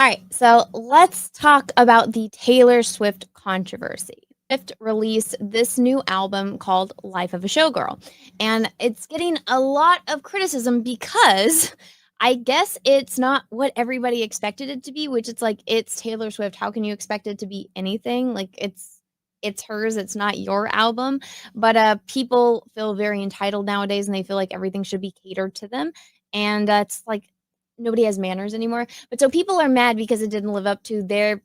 All right, so let's talk about the Taylor Swift controversy. Swift released this new album called Life of a Showgirl, and it's getting a lot of criticism because I guess it's not what everybody expected it to be, which it's like it's Taylor Swift. How can you expect it to be anything? Like it's hers, it's not your album. But people feel very entitled nowadays and they feel like everything should be catered to them. And it's like nobody has manners anymore. But so people are mad because it didn't live up to their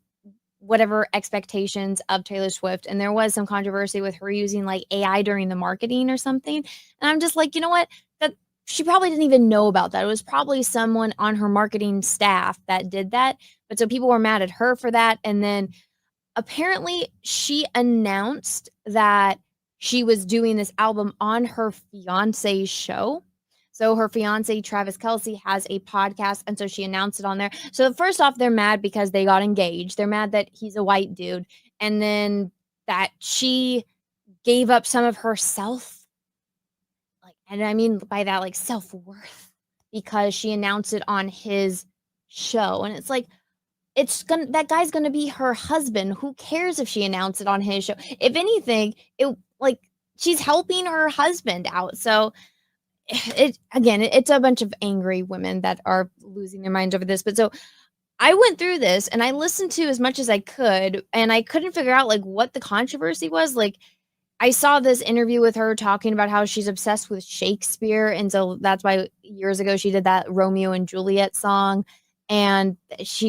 whatever expectations of Taylor Swift. And there was some controversy with her using like AI during the marketing or something. And I'm just like, you know what? That she probably didn't even know about that. It was probably someone on her marketing staff that did that. But so people were mad at her for that. And then apparently she announced that she was doing this album on her fiance's show. So her fiance, Travis Kelce, has a podcast, and so she announced it on there. So first off, they're mad because they got engaged. They're mad that he's a white dude, and then that she gave up some of herself, like, and I mean by that, like self-worth, because she announced it on his show. And it's like, that guy's gonna be her husband. Who cares if she announced it on his show? If anything, it like she's helping her husband out. So it's a bunch of angry women that are losing their minds over this. But so I went through this and I listened to as much as I could, and I couldn't figure out like what the controversy was. Like I saw this interview with her talking about how she's obsessed with Shakespeare, and so that's why years ago she did that Romeo and Juliet song, and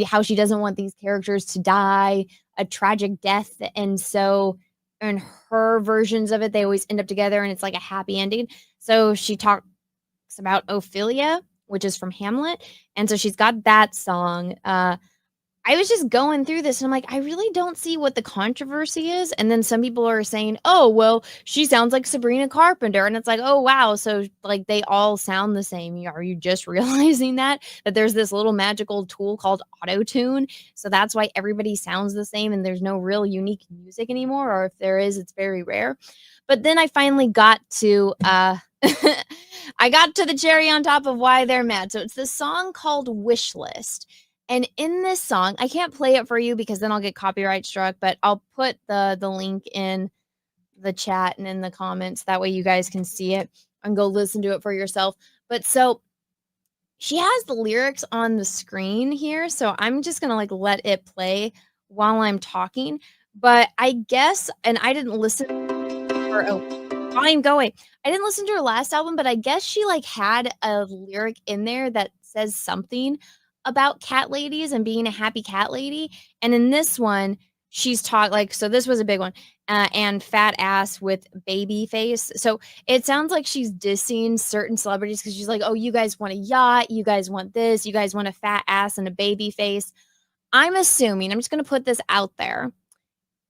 how she doesn't want these characters to die a tragic death, and so in her versions of it, they always end up together, and it's like a happy ending. So she talks about Ophelia, which is from Hamlet, and so she's got that song. I was just going through this and I'm like, I really don't see what the controversy is. And then some people are saying, oh, well, she sounds like Sabrina Carpenter. And it's like, oh, wow. So, like, they all sound the same. Are you just realizing that there's this little magical tool called auto tune? So that's why everybody sounds the same and there's no real unique music anymore. Or if there is, it's very rare. But then I finally got to, I got to the cherry on top of why they're mad. So it's this song called Wish List. And in this song, I can't play it for you because then I'll get copyright struck, but I'll put the link in the chat and in the comments. That way you guys can see it and go listen to it for yourself. But so she has the lyrics on the screen here, so I'm just going to like let it play while I'm talking. But I guess, and I didn't listen for fine, go away. I didn't listen to her last album, but I guess she like had a lyric in there that says something about cat ladies and being a happy cat lady. And in this one, she's taught like, so this was a big one, and fat ass with baby face. So it sounds like she's dissing certain celebrities because she's like, oh, you guys want a yacht, you guys want this, you guys want a fat ass and a baby face. I'm assuming, I'm just going to put this out there.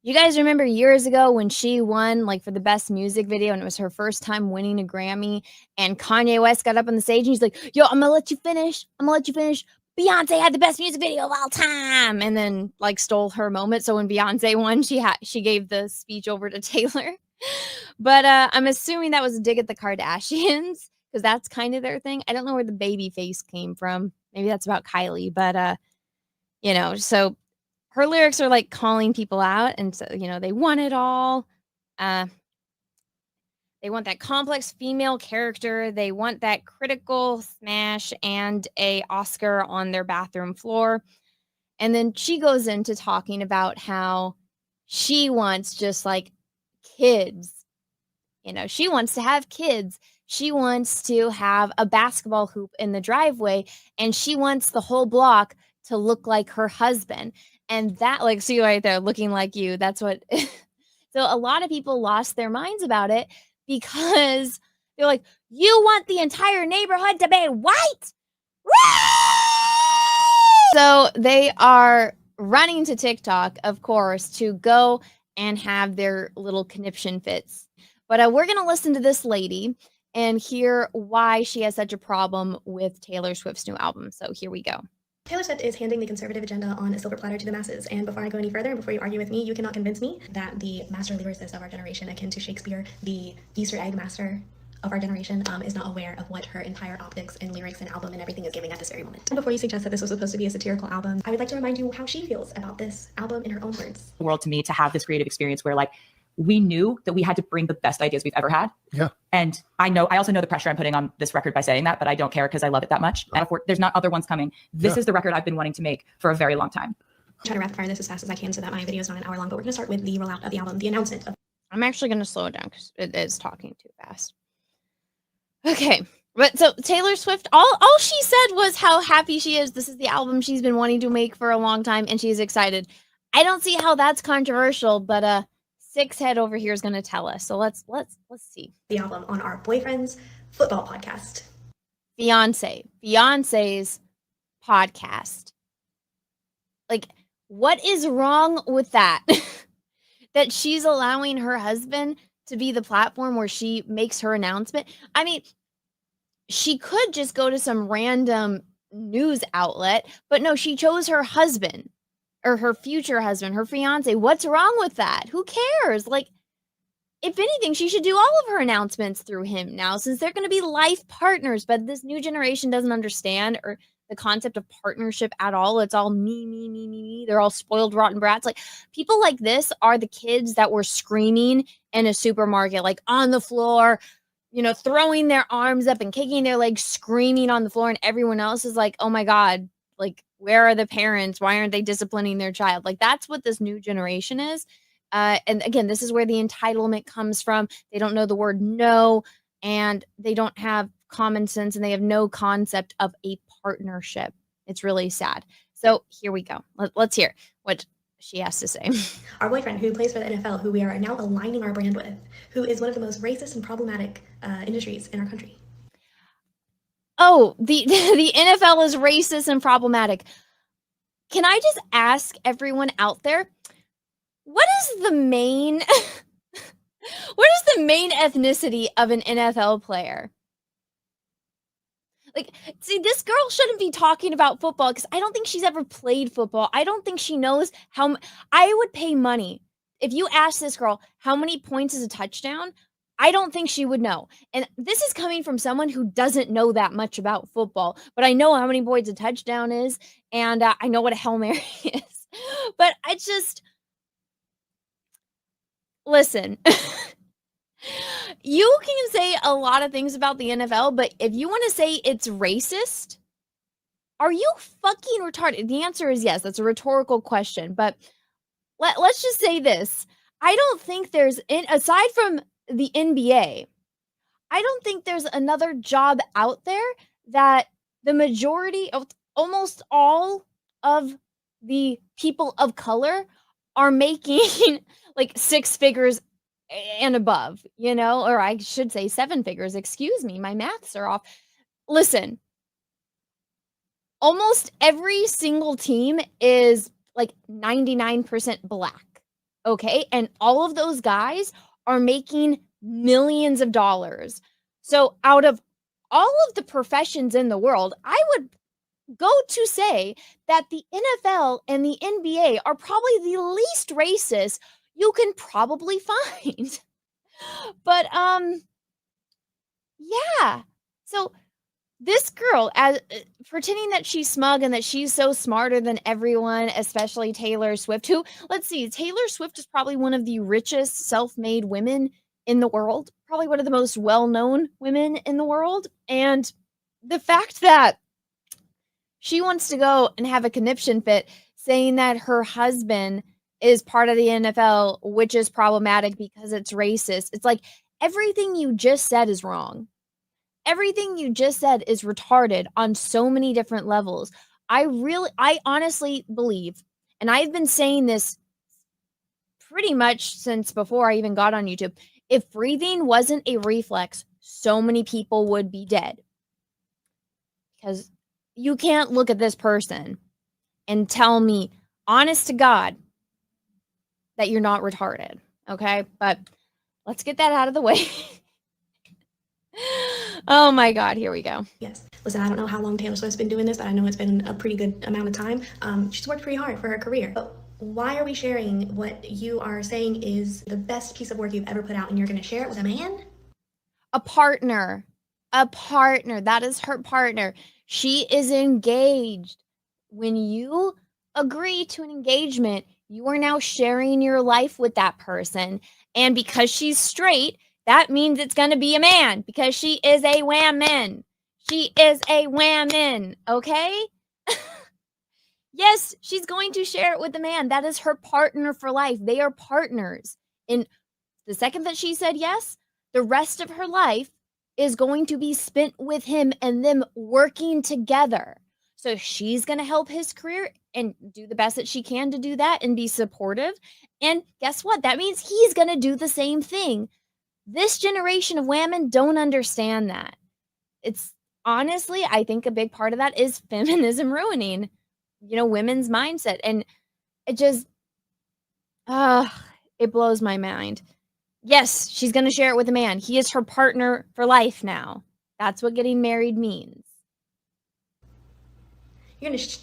You guys remember years ago when she won like for the best music video and it was her first time winning a Grammy, and Kanye West got up on the stage and he's like, yo, I'm gonna let you finish. Beyonce had the best music video of all time, and then like stole her moment. So when Beyonce won, she gave the speech over to Taylor. But I'm assuming that was a dig at the Kardashians because that's kind of their thing. I don't know where the baby face came from. Maybe that's about Kylie, but so her lyrics are like calling people out, and so they want it all. They want that complex female character. They want that critical smash and a Oscar on their bathroom floor. And then she goes into talking about how she wants just like kids. She wants to have kids. She wants to have a basketball hoop in the driveway, and she wants the whole block to look like her husband. And that, like, see right there, looking like you. That's what. So a lot of people lost their minds about it because they're like, you want the entire neighborhood to be white? So they are running to TikTok, of course, to go and have their little conniption fits. But we're going to listen to this lady and hear why she has such a problem with Taylor Swift's new album. So here we go. Taylor Swift is handing the conservative agenda on a silver platter to the masses, and before I go any further, and before you argue with me, you cannot convince me that the master lyricist of our generation, akin to Shakespeare, the Easter egg master of our generation is not aware of what her entire optics and lyrics and album and everything is giving at this very moment. And before you suggest that this was supposed to be a satirical album, I would like to remind you how she feels about this album in her own words. World to me to have this creative experience where like we knew that we had to bring the best ideas we've ever had. Yeah. And I also know the pressure I'm putting on this record by saying that, but I don't care because I love it that much. And there's not other ones coming. This is the record I've been wanting to make for a very long time. I'm trying to rapid fire this as fast as I can so that my video is not an hour long, but we're going to start with the rollout of the album, the announcement of. I'm actually going to slow it down because it is talking too fast. Okay. But so Taylor Swift, all she said was how happy she is. This is the album she's been wanting to make for a long time, and she's excited. I don't see how that's controversial, but Six Head over here is going to tell us. So let's see. The album on our Boyfriend's Football podcast. Beyonce's podcast. Like, what is wrong with that? That she's allowing her husband to be the platform where she makes her announcement. I mean, she could just go to some random news outlet, but no, she chose her husband or her future husband, her fiance. What's wrong with that? Who cares? Like, if anything, she should do all of her announcements through him now since they're going to be life partners. But this new generation doesn't understand or the concept of partnership at all. It's all me. They're all spoiled, rotten brats. Like, people like this are the kids that were screaming in a supermarket, like on the floor, throwing their arms up and kicking their legs, screaming on the floor. And everyone else is like, oh my God, like, where are the parents? Why aren't they disciplining their child? Like, that's what this new generation is. And again, this is where the entitlement comes from. They don't know the word no, and they don't have common sense, and they have no concept of a partnership. It's really sad. So here we go. Let's hear what she has to say. Our boyfriend, who plays for the NFL, who we are now aligning our brand with, who is one of the most racist and problematic industries in our country. Oh, the NFL is racist and problematic. Can I just ask everyone out there, what is the main ethnicity of an NFL player? Like, see, this girl shouldn't be talking about football because I don't think she's ever played football. I don't think she knows how. I would pay money if you asked this girl how many points is a touchdown. I don't think she would know. And this is coming from someone who doesn't know that much about football, but I know how many points a touchdown is, and I know what a Hail Mary is. But I just listen. You can say a lot of things about the NFL, but if you want to say it's racist, are you fucking retarded? The answer is yes. That's a rhetorical question. But let's just say this. I don't think there's, aside from the NBA, I don't think there's another job out there that the majority of almost all of the people of color are making like 6 figures and above, or I should say 7 figures. Excuse me, my maths are off. Listen, almost every single team is like 99% black, okay? And all of those guys are making millions of dollars. So out of all of the professions in the world, I would go to say that the NFL and the NBA are probably the least racist you can probably find. But yeah. So this girl, as pretending that she's smug and that she's so smarter than everyone, especially Taylor Swift, who, let's see, Taylor Swift is probably one of the richest self-made women in the world, probably one of the most well-known women in the world. And the fact that she wants to go and have a conniption fit saying that her husband is part of the NFL, which is problematic because it's racist. It's like everything you just said is wrong. Everything you just said is retarded on so many different levels. I honestly believe, and I've been saying this pretty much since before I even got on YouTube, if breathing wasn't a reflex, so many people would be dead. Because you can't look at this person and tell me, honest to God, that you're not retarded, okay? But let's get that out of the way. Oh my God, here we go. Yes. Listen, I don't know how long Taylor Swift's been doing this, but I know it's been a pretty good amount of time. She's worked pretty hard for her career. But why are we sharing what you are saying is the best piece of work you've ever put out and you're going to share it with a man? A partner. A partner. That is her partner. She is engaged. When you agree to an engagement, you are now sharing your life with that person. And because she's straight, that means it's going to be a man because she is a woman. She is a woman. Okay? Yes, she's going to share it with the man. That is her partner for life. They are partners. And the second that she said yes, the rest of her life is going to be spent with him and them working together. So she's going to help his career and do the best that she can to do that and be supportive. And guess what? That means he's going to do the same thing. This generation of women don't understand that. It's honestly, I think a big part of that is feminism ruining, women's mindset. And it just, it blows my mind. Yes, she's going to share it with a man. He is her partner for life now. That's what getting married means. You're going to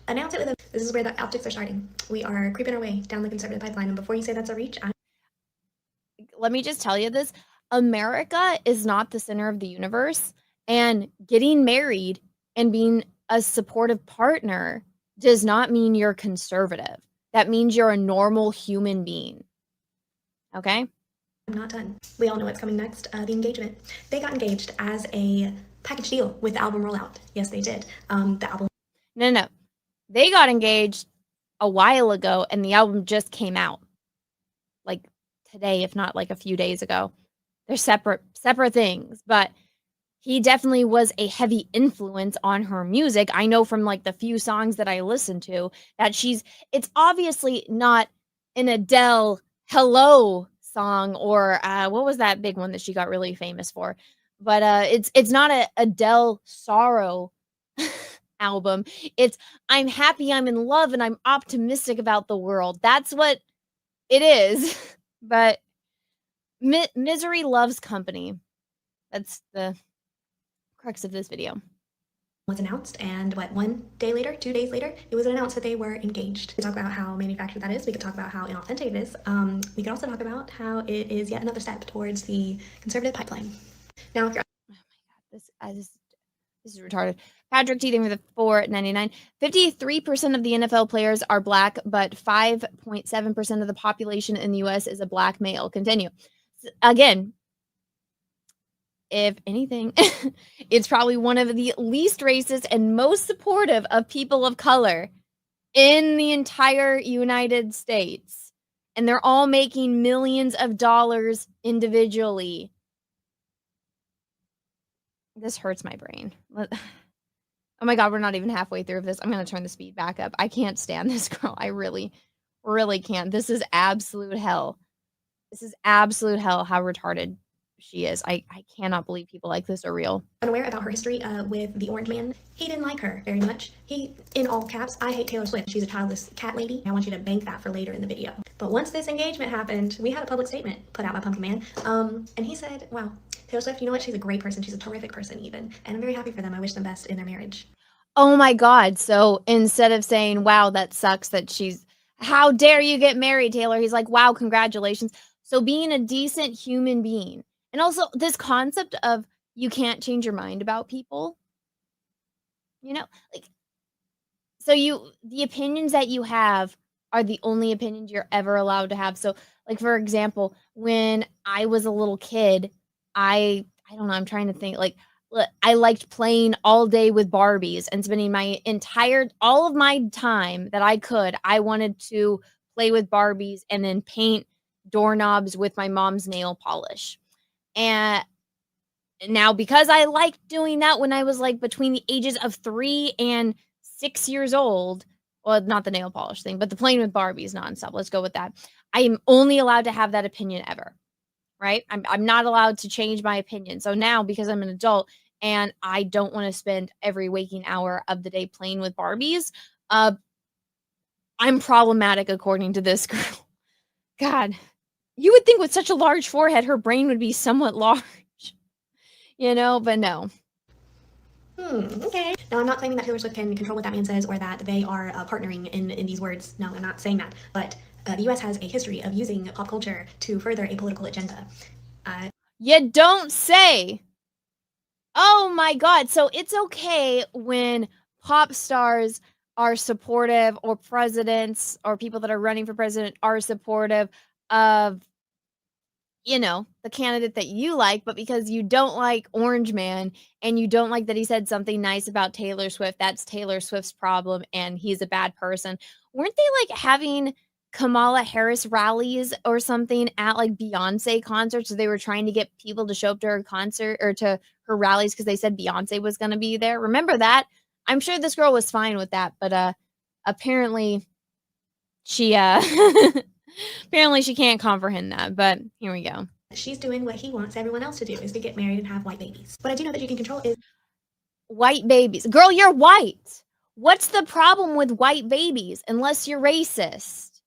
announce it with a, this is where the optics are starting. We are creeping our way down the conservative pipeline. And before you say that's a reach, let me just tell you this. America is not the center of the universe. And getting married and being a supportive partner does not mean you're conservative. That means you're a normal human being. Okay? I'm not done. We all know what's coming next, the engagement. They got engaged as a package deal with the album rollout. Yes, they did. The album. No. They got engaged a while ago and the album just came out. Like today, if not like a few days ago. They're separate things, but he definitely was a heavy influence on her music. I know from like the few songs that I listened to that it's obviously not an Adele Hello song or what was that big one that she got really famous for? But it's not a Adele Sorrow album. It's I'm happy, I'm in love, and I'm optimistic about the world. That's what it is. But misery loves company. That's the crux of this video. Was announced, and 1 day later, 2 days later, it was announced that they were engaged. We could talk about how manufactured that is. We could talk about how inauthentic it is. We could also talk about how it is yet another step towards the conservative pipeline. Now, if you're oh my god, this is retarded. Patrick Teething with a $4.99. 53% of the NFL players are black, but 5.7% of the population in the U.S. is a black male. Continue. Again, if anything, it's probably one of the least racist and most supportive of people of color in the entire United States. And they're all making millions of dollars individually. This hurts my brain. Oh my God, we're not even halfway through this. I'm going to turn the speed back up. I can't stand this girl. I really, really can't. This is absolute hell. This is absolute hell how retarded she is. I cannot believe people like this are real. Unaware about her history with the orange man. He didn't like her very much. He, in all caps, I hate Taylor Swift. She's a childless cat lady. I want you to bank that for later in the video. But once this engagement happened, we had a public statement put out by Pumpkin Man. And he said, wow, Taylor Swift, you know what? She's a great person. She's a terrific person even. And I'm very happy for them. I wish them best in their marriage. Oh my God. So instead of saying, wow, that sucks that she's, how dare you get married, Taylor? He's like, wow, congratulations. So being a decent human being. And also this concept of you can't change your mind about people. Like, so the opinions that you have are the only opinions you're ever allowed to have. So like, for example, when I was a little kid, I don't know, I'm trying to think like, I liked playing all day with Barbies and spending all of my time that I wanted to play with Barbies and then paint doorknobs with my mom's nail polish. And now because I liked doing that when I was like between the ages of 3 and 6 years old, well, not the nail polish thing, but the playing with Barbies nonstop. Let's go with that. I am only allowed to have that opinion ever. Right? I'm not allowed to change my opinion. So now because I'm an adult and I don't want to spend every waking hour of the day playing with Barbies, I'm problematic according to this girl. God, you would think with such a large forehead, her brain would be somewhat large, but no. Okay. Now, I'm not claiming that Taylor Swift can control what that man says or that they are partnering in these words. No, I'm not saying that. But the U.S. has a history of using pop culture to further a political agenda. You don't say. Oh my God. So it's okay when pop stars are supportive, or presidents or people that are running for president are supportive of, the candidate that you like, but because you don't like Orange Man and you don't like that he said something nice about Taylor Swift, that's Taylor Swift's problem and he's a bad person. Weren't they like having Kamala Harris rallies or something at like Beyonce concerts? So they were trying to get people to show up to her concert or to her rallies because they said Beyonce was going to be there. Remember that? I'm sure this girl was fine with that, but apparently she apparently she can't comprehend that, but here we go. She's doing what he wants everyone else to do, is to get married and have white babies. What I do know that you can control is White babies. Girl, you're white. What's the problem with white babies unless you're racist?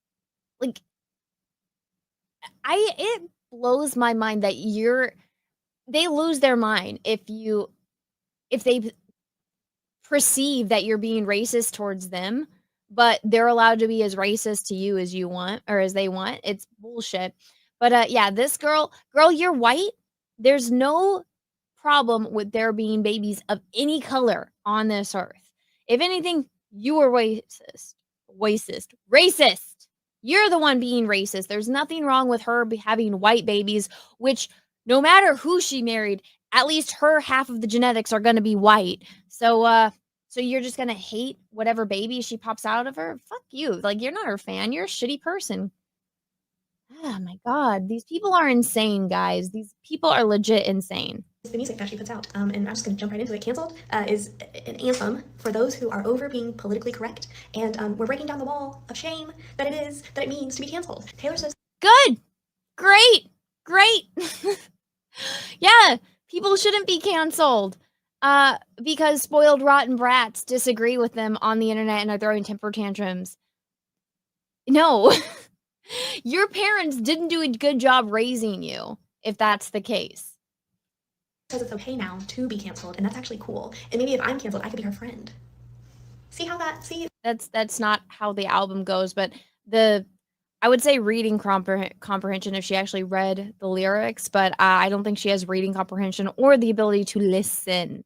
Like, it blows my mind that they lose their mind if they perceive that you're being racist towards them, but they're allowed to be as racist to you as you want or as they want. It's bullshit. But yeah, this girl, you're white. There's no problem with there being babies of any color on this earth. If anything, you are racist. You're the one being racist. There's nothing wrong with her having white babies, which no matter who she married, at least her half of the genetics are going to be white. So you're just going to hate whatever baby she pops out of her? Fuck you. Like, you're not her fan. You're a shitty person. Oh my God. These people are insane, guys. These people are legit insane. the music that she puts out. And I'm just going to jump right into it. Canceled is an anthem for those who are over being politically correct. And we're breaking down the wall of shame that it means to be canceled. Taylor Swift. Good. Great. Yeah. People shouldn't be canceled. Because spoiled rotten brats disagree with them on the internet and are throwing temper tantrums. No. Your parents didn't do a good job raising you, if that's the case. Says it's okay now to be canceled, and that's actually cool. And maybe if I'm canceled, I could be her friend. That's not how the album goes, but I would say reading comprehension if she actually read the lyrics, but I don't think she has reading comprehension or the ability to listen.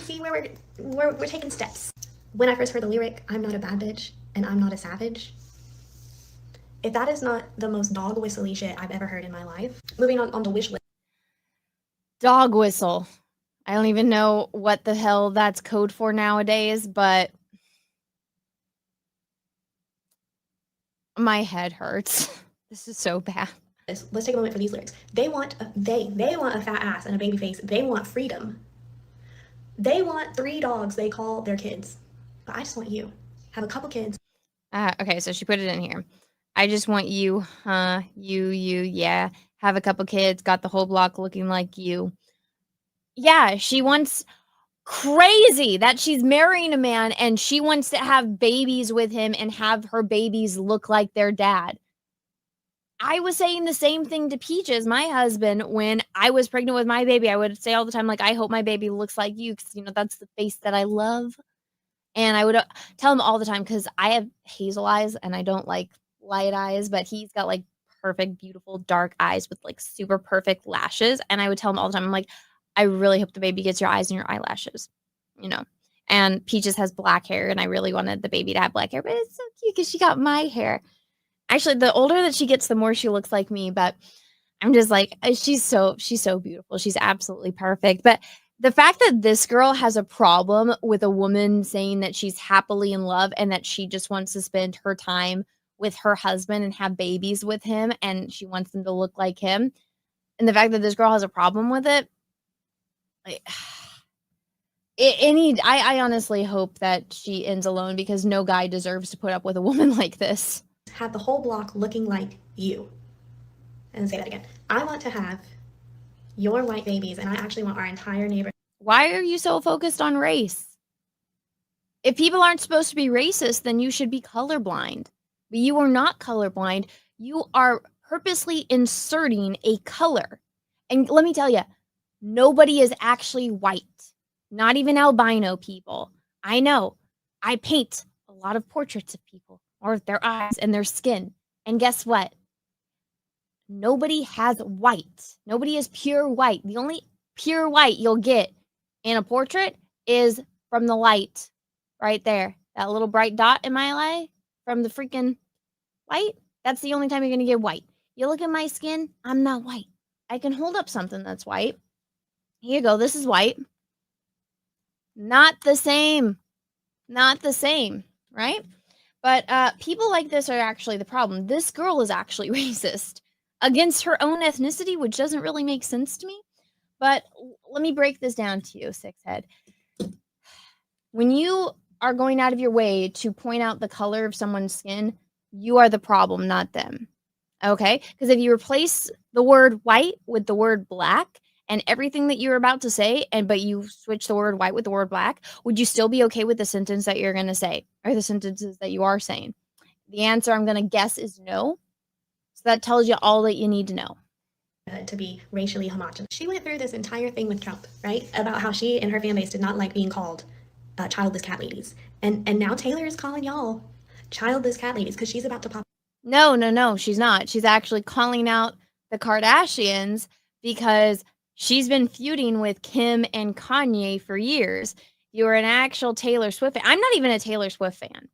See where we're taking steps. When I first heard the lyric, I'm not a bad bitch and I'm not a savage. If that is not the most dog whistly shit I've ever heard in my life. Moving on to wish list. Dog whistle. I don't even know what the hell that's code for nowadays, but my head hurts. This is so bad. Let's take a moment for these lyrics. They want a fat ass and a baby face. They want freedom. They want 3 dogs they call their kids. But I just want you. Have a couple kids. Okay, so she put it in here. I just want you, huh? You, yeah. Have a couple kids, got the whole block looking like you. Yeah, she wants crazy that she's marrying a man and she wants to have babies with him and have her babies look like their dad. I was saying the same thing to Peaches, my husband, when I was pregnant with my baby. I would say all the time, like, I hope my baby looks like you because, that's the face that I love. And I would tell him all the time because I have hazel eyes and I don't like light eyes, but he's got like perfect, beautiful, dark eyes with like super perfect lashes. And I would tell him all the time, I'm like, I really hope the baby gets your eyes and your eyelashes, And Peaches has black hair and I really wanted the baby to have black hair, but it's so cute because she got my hair. Actually, the older that she gets, the more she looks like me, but I'm just like, she's so beautiful. She's absolutely perfect. But the fact that this girl has a problem with a woman saying that she's happily in love and that she just wants to spend her time with her husband and have babies with him and she wants them to look like him, and the fact that this girl has a problem with it, I honestly hope that she ends alone because no guy deserves to put up with a woman like this. Have the whole block looking like you. And say that again. I want to have your white babies, and I actually want our entire neighborhood. Why are you so focused on race? If people aren't supposed to be racist, then you should be colorblind. But you are not colorblind. You are purposely inserting a color. And let me tell you, nobody is actually white. Not even albino people. I know. I paint a lot of portraits of people, or their eyes and their skin. And guess what? nobody has white. Nobody is pure white. The only pure white you'll get in a portrait is from the light right there. That little bright dot in my eye from the freaking light. That's the only time you're going to get white. You look at my skin, I'm not white. I can hold up something that's white. Here you go. This is white. Not the same. Not the same, right? But people like this are actually the problem. This girl is actually racist against her own ethnicity, which doesn't really make sense to me. But let me break this down to you, six head. When you are going out of your way to point out the color of someone's skin, you are the problem, not them. Okay? Because if you replace the word white with the word black and everything that you're about to say, but you switch the word white with the word black, would you still be okay with the sentence that you're going to say or the sentences that you are saying? The answer I'm going to guess is no. So that tells you all that you need to know. To be racially homogenous. She went through this entire thing with Trump, right? About how she and her fan base did not like being called childless cat ladies. And now Taylor is calling y'all childless cat ladies because she's about to pop. No, she's not. She's actually calling out the Kardashians because she's been feuding with Kim and Kanye for years. You're an actual Taylor Swift fan. I'm not even a Taylor Swift fan.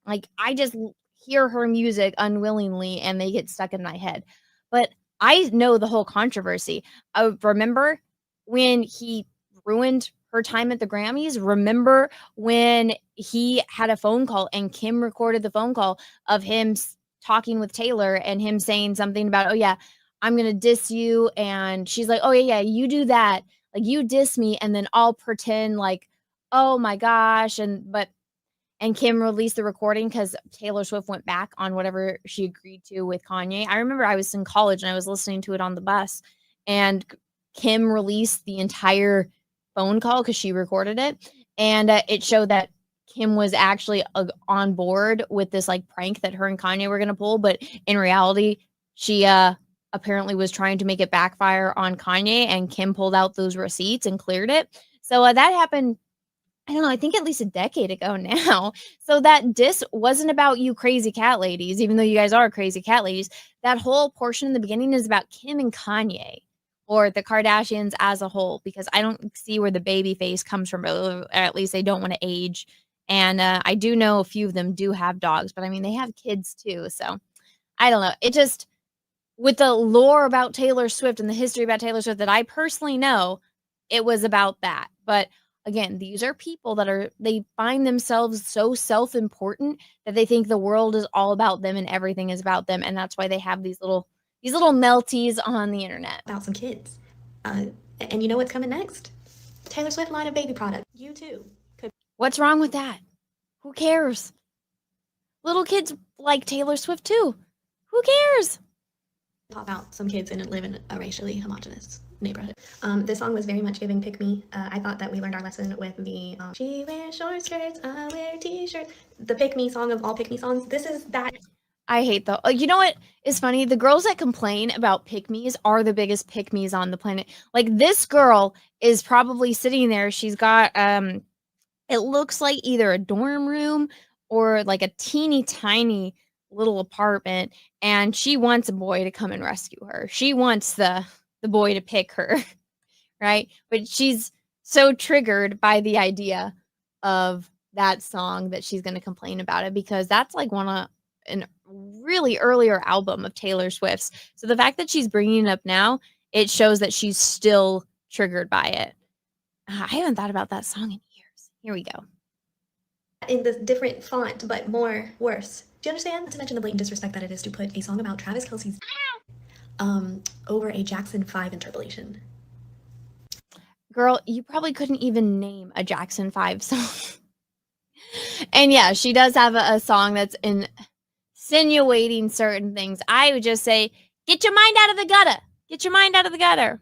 Like, I just hear her music unwillingly and they get stuck in my head. But I know the whole controversy. I remember when he ruined her time at the Grammys. Remember when he had a phone call and Kim recorded the phone call of him talking with Taylor and him saying something about, oh yeah, I'm going to diss you. And she's like, oh yeah, you do that. Like, you diss me. And then I'll pretend like, oh my gosh. And Kim released the recording because Taylor Swift went back on whatever she agreed to with Kanye. I remember I was in college and I was listening to it on the bus, and Kim released the entire phone call because she recorded it. And it showed that Kim was actually on board with this like prank that her and Kanye were going to pull. But in reality, she apparently was trying to make it backfire on Kanye, and Kim pulled out those receipts and cleared it. So that happened, I don't know, I think at least a decade ago now. So that diss wasn't about you crazy cat ladies, even though you guys are crazy cat ladies. That whole portion in the beginning is about Kim and Kanye, or the Kardashians as a whole, because I don't see where the baby face comes from, or at least they don't want to age. And I do know a few of them do have dogs, but I mean, they have kids too. So I don't know. It just, with the lore about Taylor Swift and the history about Taylor Swift that I personally know, it was about that. But again, these are people that they find themselves so self-important that they think the world is all about them and everything is about them. And that's why they have these little melties on the internet. About some kids. And you know what's coming next? Taylor Swift line of baby product. You too could. What's wrong with that? Who cares? Little kids like Taylor Swift too. Who cares? Pop out some kids and live in a racially homogenous neighborhood. This song was very much giving pick me. I thought that we learned our lesson with the she wears short skirts, I wear t-shirts. The pick me song of all pick me songs. This is that. I hate though. You know what is funny? The girls that complain about pick-me's are the biggest pick-me's on the planet. Like, this girl is probably sitting there. She's got it looks like either a dorm room or like a teeny tiny little apartment, and she wants a boy to come and rescue her. She wants the boy to pick her, right? But she's so triggered by the idea of that song that she's going to complain about it, because that's like an really earlier album of Taylor Swift's. So the fact that she's bringing it up now, it shows that she's still triggered by it. I haven't thought about that song in years. Here we go. In this different font, but worse. Do you understand? Not to mention the blatant disrespect that it is to put a song about Travis Kelce's over a Jackson 5 interpolation. Girl, you probably couldn't even name a Jackson 5 song. And yeah, she does have a song that's insinuating certain things. I would just say, get your mind out of the gutter. Get your mind out of the gutter.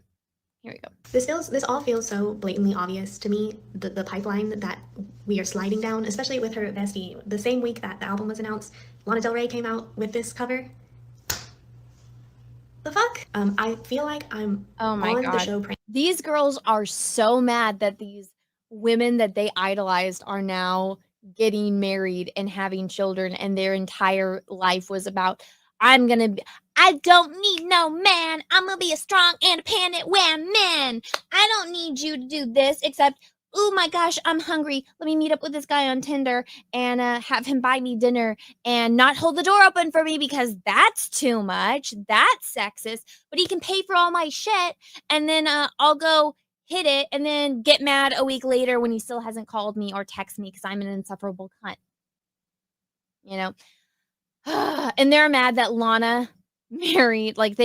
Here we go. This all feels so blatantly obvious to me, the pipeline that we are sliding down, especially with her bestie. The same week that the album was announced, Lana Del Rey came out with this cover. The fuck? I feel like I'm on the show. These girls are so mad that these women that they idolized are now getting married and having children, and their entire life was about, I don't need no man. I'm gonna be a strong, independent woman. I don't need you to do this except, oh my gosh, I'm hungry. Let me meet up with this guy on Tinder and have him buy me dinner and not hold the door open for me because that's too much. That's sexist. But he can pay for all my shit and then I'll go hit it and then get mad a week later when he still hasn't called me or texted me because I'm an insufferable cunt. You know? And they're mad that Lana married, like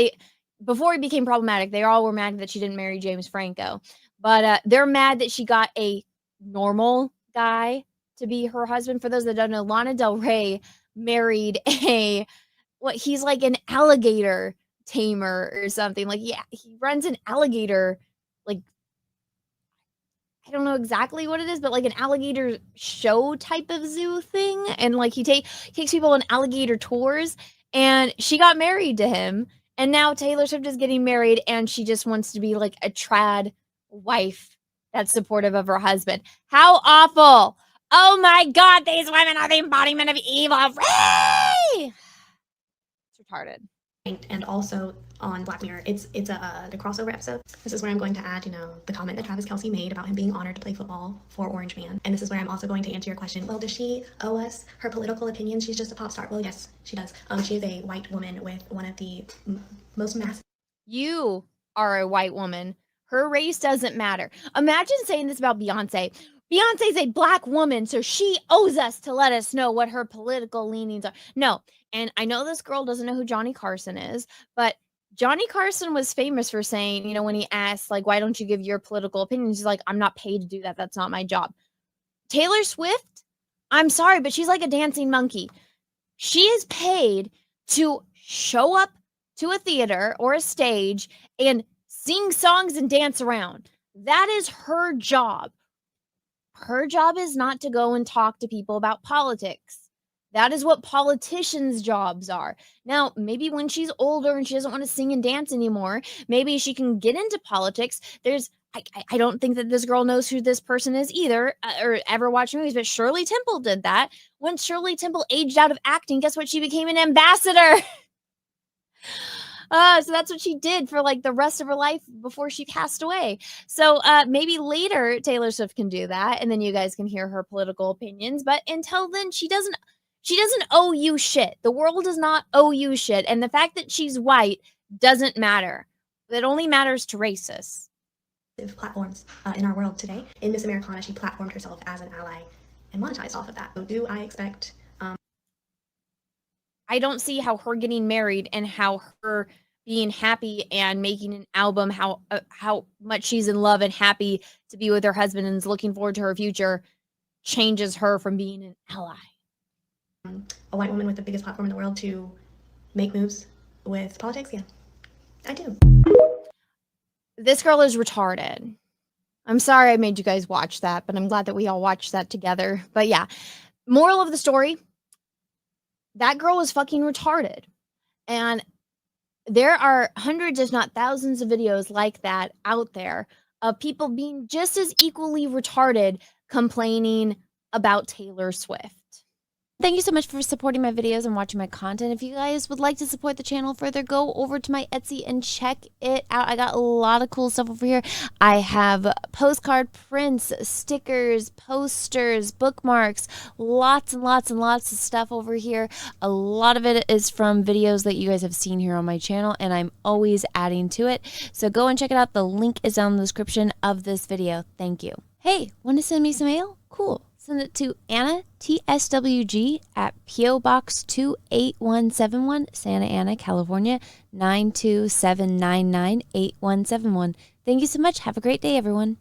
before he became problematic, they all were mad that she didn't marry James Franco. But they're mad that she got a normal guy to be her husband. For those that don't know, Lana Del Rey married he's like an alligator tamer or something. Like, yeah, he runs an alligator, like, I don't know exactly what it is, but like an alligator show type of zoo thing. And like he takes people on alligator tours, and she got married to him. And now Taylor Swift is getting married and she just wants to be like a trad wife that's supportive of her husband. How awful. Oh my God, these women are the embodiment of evil. Ray! It's retarded. And also on Black Mirror, it's the crossover episode. This is where I'm going to add, the comment that Travis Kelce made about him being honored to play football for Orange Man. And this is where I'm also going to answer your question. Well, does she owe us her political opinions? She's just a pop star. Well, yes, she does. She is a white woman with one of the most massive. You are a white woman. Her race doesn't matter. Imagine saying this about Beyonce. Beyonce's a black woman, so she owes us to let us know what her political leanings are. No. And I know this girl doesn't know who Johnny Carson is, but Johnny Carson was famous for saying, when he asked, like, why don't you give your political opinions? He's like, I'm not paid to do that. That's not my job. Taylor Swift, I'm sorry, but she's like a dancing monkey. She is paid to show up to a theater or a stage and sing songs and dance around. That is her job. Her job is not to go and talk to people about politics. That is what politicians' jobs are. Now, maybe when she's older and she doesn't want to sing and dance anymore, maybe she can get into politics. I don't think that this girl knows who this person is either, or ever watched movies, but Shirley Temple did that. When Shirley Temple aged out of acting, guess what? She became an ambassador. So that's what she did for like the rest of her life before she passed away. So maybe later Taylor Swift can do that, and then you guys can hear her political opinions. But until then, she doesn't owe you shit. The world does not owe you shit. And the fact that she's white doesn't matter. It only matters to racists. Platforms in our world today. In Miss Americana, she platformed herself as an ally and monetized off of that. So do I expect... I don't see how her getting married and how her being happy and making an album, how much she's in love and happy to be with her husband and is looking forward to her future, changes her from being an ally. A white woman with the biggest platform in the world to make moves with politics? Yeah, I do. This girl is retarded. I'm sorry I made you guys watch that, but I'm glad that we all watched that together. But yeah, moral of the story, that girl was fucking retarded. And there are hundreds, if not thousands, of videos like that out there of people being just as equally retarded complaining about Taylor Swift. Thank you so much for supporting my videos and watching my content. If you guys would like to support the channel further, go over to my Etsy and check it out. I got a lot of cool stuff over here. I have postcard prints, stickers, posters, bookmarks, lots and lots and lots of stuff over here. A lot of it is from videos that you guys have seen here on my channel, and I'm always adding to it. So go and check it out. The link is down in the description of this video. Thank you. Hey, want to send me some mail? Cool. Send it to Anna, TSWG, at P.O. Box 28171, Santa Ana, California, 92799-8171. Thank you so much. Have a great day, everyone.